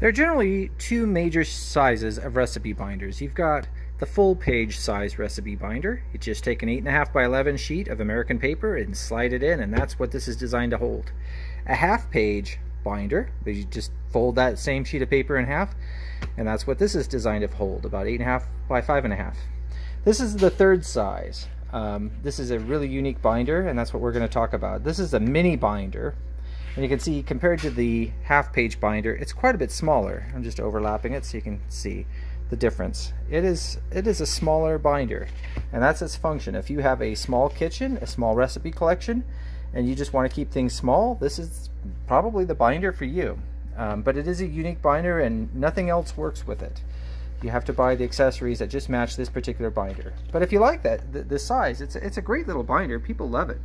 There are generally two major sizes of recipe binders. You've got the full page size recipe binder. You just take an 8.5 by 11 sheet of American paper and slide it in, and that's what this is designed to hold. A half page binder, you just fold that same sheet of paper in half, and that's what this is designed to hold, about 8.5 by 5.5. This is the third size. This is a really unique binder, and that's what we're going to talk about. This is a mini binder, and you can see compared to the half page binder, it's quite a bit smaller. I'm just overlapping it so you can see the difference. It is a smaller binder, and that's its function. If you have a small kitchen, a small recipe collection, and you just want to keep things small, this is probably the binder for you. But it is a unique binder, and nothing else works with it. You have to buy the accessories that just match this particular binder. But if you like the size, it's a great little binder. People love it.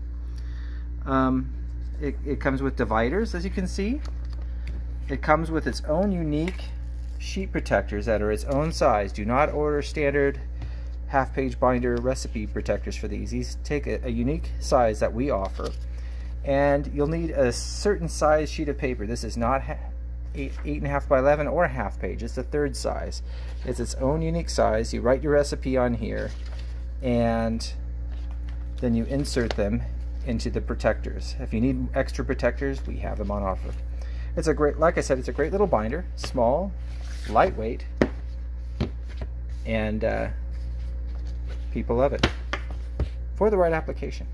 It comes with dividers, as you can see. It comes with its own unique sheet protectors that are its own size. Do not order standard half-page binder recipe protectors for these. These take a unique size that we offer. And you'll need a certain size sheet of paper. This is not 8.5 by 11 or a half page. It's the third size. It's its own unique size. You write your recipe on here, and then you insert them into the protectors. If you need extra protectors, we have them on offer. It's a great, like I said, it's a great little binder. Small, lightweight, and people love it for the right application.